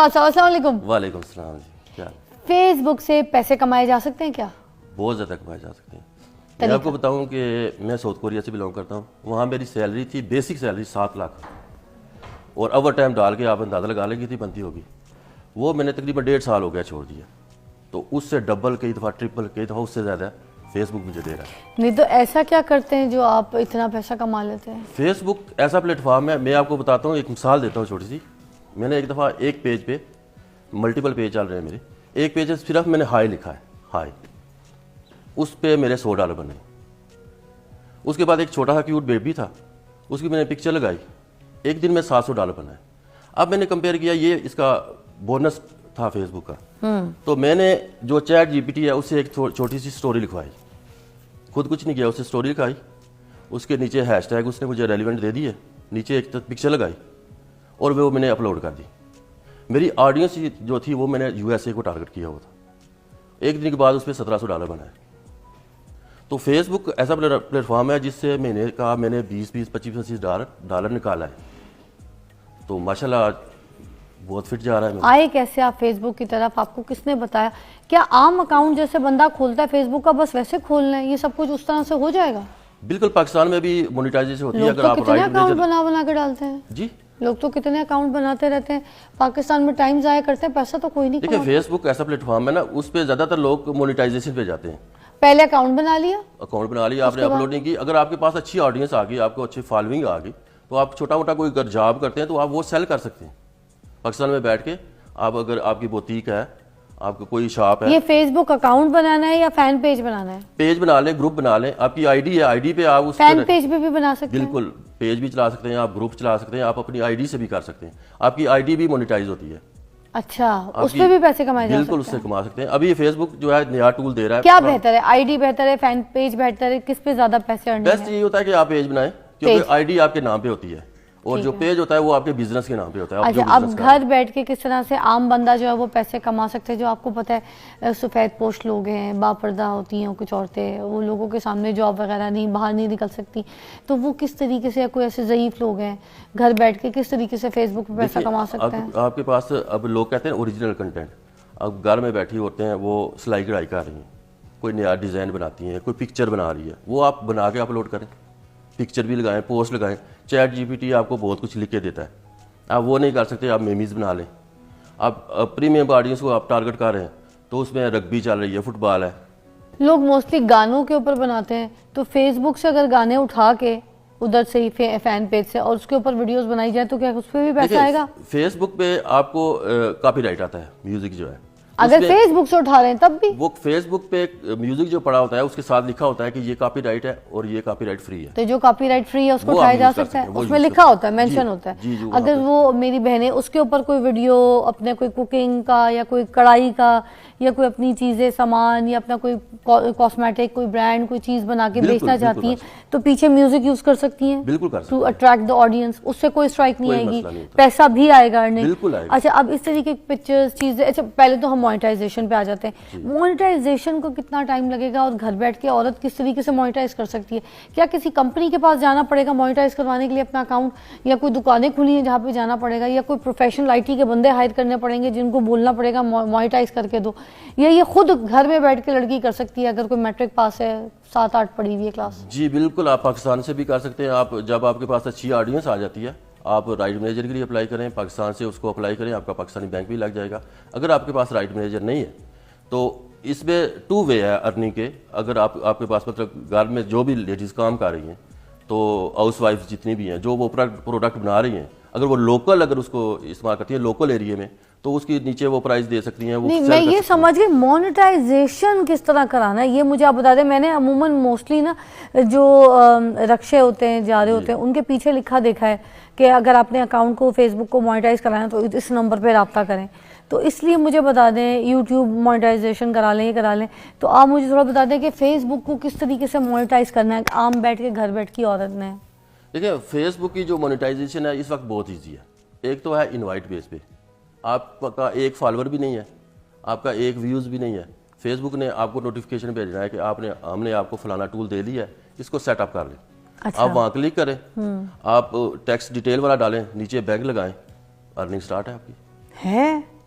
उस्ताद साहब अस्सलाम वालेकुम। वालेकुम सलाम जी, क्या? फेसबुक से पैसे कमाए जा सकते हैं क्या? बहुत ज़्यादा कमाए जा सकते हैं। मैं आपको बताऊं कि मैं साउथ कोरिया से बिलोंग करता हूं। वहाँ मेरी सैलरी थी, बेसिक सैलरी 7 लाख, और ओवर टाइम डाल के आप अंदाज़ा लगा लेंगे कितनी बनती होगी। वो मैंने तकरीबन 1.5 साल हो गया छोड़ दिया, तो उससे डबल, कई दफ़ा ट्रिपल, कई दफ़ा उससे ज़्यादा फेसबुक मुझे दे रहा है। नहीं तो ऐसा क्या करते हैं जो आप इतना पैसा कमा लेते हैं? फेसबुक ऐसा प्लेटफॉर्म है, मैं आपको बताता हूँ, एक मिसाल देता हूँ छोटी सी। मैंने एक दफ़ा एक पेज पे, मल्टीपल पेज चल रहे हैं मेरे, एक पेज सिर्फ मैंने हाई लिखा है, हाई, उस पे मेरे $100 बने। उसके बाद एक छोटा सा क्यूट बेबी था, उसकी मैंने पिक्चर लगाई, एक दिन में $700 बनाए। अब मैंने कंपेयर किया, ये इसका बोनस था फेसबुक का। तो मैंने जो चैट जीपीटी है उससे एक छोटी सी स्टोरी लिखवाई, खुद कुछ नहीं किया, उससे स्टोरी लिखाई, उसके नीचे हैशटैग उसने मुझे रेलिवेंट दे दिए, नीचे एक पिक्चर लगाई, और वो मैंने अपलोड कर दी। मेरी ऑडियंस जो थी वो मैंने यूएसए को टारगेट किया हुआ था। एक दिन के बाद उस पर $1700 बनाए। तो फेसबुक ऐसा प्लेटफॉर्म है जिससे महीने का मैंने 20-25 डॉलर निकाला है। तो माशाल्लाह बहुत फिट जा रहा है मेरा। आए कैसे आप फेसबुक की तरफ? आपको किसने बताया? क्या आम अकाउंट जैसे बंदा खोलता है फेसबुक का, बस वैसे खोलना है, ये सब कुछ उस तरह से हो जाएगा? बिल्कुल, पाकिस्तान में भी मोनेटाइजेशन होती है। लोग अगर तो आप कितने राइट अकाउंट बना के डालते हैं जी, लोग तो कितने अकाउंट बनाते रहते हैं, पाकिस्तान में टाइम जाया करते हैं, पैसा तो कोई नहीं देखिए कमाता। फेसबुक ऐसा प्लेटफॉर्म है ना, उस पर ज़्यादातर लोग मोनेटाइजेशन पे जाते हैं। पहले अकाउंट बना लिया, अकाउंट बना लिया आपने, अपलोडिंग की, अगर आपके पास अच्छी ऑडियंस आ गई, आपको अच्छी फॉलोइंग आ गई, तो आप छोटा मोटा कोई अगर जॉब करते हैं तो आप वो सेल कर सकते हैं पाकिस्तान में बैठ के। आप अगर आपकी बुटीक है, आपका कोई शॉप है, ये फेसबुक अकाउंट बनाना है या फैन पेज बनाना है? पेज बना लें, ग्रुप बना लें, आपकी आईडी है, आईडी पे आप उस फैन पेज पे भी बना सकते हैं? बिल्कुल, पेज भी चला सकते हैं आप, ग्रुप चला सकते हैं आप, अपनी आईडी से भी कर सकते हैं। आपकी आईडी भी मोनेटाइज होती है। अच्छा, उस पे भी पैसे कमाए जा सकते बिल्कुल, उससे कमा सकते हैं। अभी ये फेसबुक जो है नया टूल दे रहा है। क्या बेहतर है, आईडी बेहतर है, फैन पेज बेहतर है, किस पे ज्यादा पैसे अर्निंग बेस्ट है? यही होता है कि आप पेज बनाएं, क्योंकि आईडी आपके नाम पे होती है, और जो पेज होता है वो आपके बिजनेस के नाम पे होता है। अच्छा, अब घर बैठ के किस तरह से आम बंदा जो है वो पैसे कमा सकते हैं? जो आपको पता है सफ़ेद पोश लोग हैं, बापर्दा होती हैं कुछ औरतें, वो लोगों के सामने जॉब वगैरह नहीं, बाहर नहीं निकल सकती, तो वो किस तरीके से, कोई ऐसे ज़ईफ़ लोग हैं, घर बैठ के किस तरीके से फेसबुक पे पैसा कमा सकते हैं? आपके पास अब लोग कहते हैं ओरिजिनल कंटेंट। अब घर में बैठी होते हैं, वो सिलाई कढ़ाई कर रही हैं, कोई नया डिज़ाइन बनाती हैं, कोई पिक्चर बना रही है, वो आप बना के अपलोड करें, पिक्चर भी लगाएं, पोस्ट लगाएं। चैट जीपीटी आपको बहुत कुछ लिख के देता है, आप वो नहीं कर सकते, आप मेमीज़ बना लें। आप प्रीमियम ऑडियंस को आप टारगेट कर रहे हैं, तो उसमें रग्बी चल रही है, फुटबॉल है। लोग मोस्टली गानों के ऊपर बनाते हैं, तो फेसबुक से अगर गाने उठा के उधर से ही फैन पेज से और उसके ऊपर वीडियोस बनाई जाए तो क्या उस पर भी पैसा आएगा? फेसबुक पे आपको कॉपीराइट आता है, म्यूजिक जो है, अगर फेसबुक से उठा रहे हैं तब भी? वो फेसबुक पे म्यूजिक जो पड़ा होता है उसके साथ लिखा होता है कि ये कॉपीराइट है और ये कॉपीराइट फ्री है। तो जो कॉपीराइट फ्री है उसको उठाया जा सकता है, उसमें लिखा होता है, मेंशन होता है। अगर वो मेरी बहनें उसके ऊपर कोई वीडियो अपने कोई कुकिंग का या कोई कढ़ाई का या कोई अपनी चीजें, सामान या अपना कोई कॉस्मेटिक, कोई ब्रांड, कोई चीज बना के बेचना चाहती हैं, तो पीछे म्यूजिक यूज कर सकती हैं, बिल्कुल कर सकती हैं, टू अट्रैक्ट द ऑडियंस। उससे कोई स्ट्राइक नहीं आएगी, पैसा भी आएगा अर्निंग। अच्छा, अब इस तरीके की पिक्चर्स, चीजें, अच्छा पहले तो हम मोनेटाइजेशन पे आ जाते हैं। मोनेटाइजेशन को कितना टाइम लगेगा और घर बैठ के औरत किस तरीके से मोनेटाइज कर सकती है? क्या किसी कंपनी के पास जाना पड़ेगा मोनेटाइज करवाने के लिए अपना अकाउंट, या कोई दुकानें खुली हैं जहाँ पे जाना पड़ेगा, या कोई प्रोफेशनल आईटी के बंदे हायर करने पड़ेंगे जिनको बोलना पड़ेगा मोनेटाइज करके दो, या ये खुद घर में बैठ के लड़की कर सकती है अगर कोई मैट्रिक पास है, 7-8 पढ़ी हुई है क्लास? जी बिल्कुल, आप पाकिस्तान से भी कर सकते हैं। आप जब आपके पास अच्छी ऑडियंस आ जाती है, आप राइट मैनेजर के लिए अप्लाई करें, पाकिस्तान से उसको अप्लाई करें, आपका पाकिस्तानी बैंक भी लग जाएगा। अगर आपके पास राइट मैनेजर नहीं है तो इसमें 2 वे है अर्निंग के। अगर आपके पास मतलब घर में जो भी लेडीज़ काम कर रही हैं, तो हाउस वाइफ जितनी भी हैं, जो वो प्रोडक्ट बना रही हैं, अगर वो लोकल, अगर उसको इस्तेमाल करती है लोकल एरिया में, तो उसकी नीचे वो प्राइस दे सकती हैं। वो नहीं, मैं ये समझ गई मोनेटाइजेशन किस तरह कराना है, ये मुझे आप बता दें। मैंने अमूमन मोस्टली ना जो रक्शे होते हैं, जा रहे होते हैं, उनके पीछे लिखा देखा है कि अगर आपने अकाउंट को, फेसबुक को मोनेटाइज कराना है तो इस नंबर पे रब्ता करें। तो इसलिए मुझे बता दें, यूट्यूब मोनेटाइजेशन करा लें, ये करा लें, तो आप मुझे थोड़ा बता दें कि फेसबुक को किस तरीके से मोनेटाइज करना है आम बैठ के, घर बैठ की औरत ने? देखिए, फेसबुक की जो मोनेटाइजेशन है इस वक्त बहुत ईजी है। एक तो है इनवाइट बेस पे, आपका एक फॉलोअर भी नहीं है, आपका एक व्यूज़ भी नहीं है, फेसबुक ने आपको नोटिफिकेशन भेजना है कि हमने आपको फलाना टूल दे दिया है, इसको सेटअप कर लें। अच्छा। आप वहाँ क्लिक करें, आप टेक्स्ट डिटेल वाला डालें, नीचे बैंक लगाएं, अर्निंग स्टार्ट है आपकी। है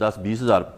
10-20,000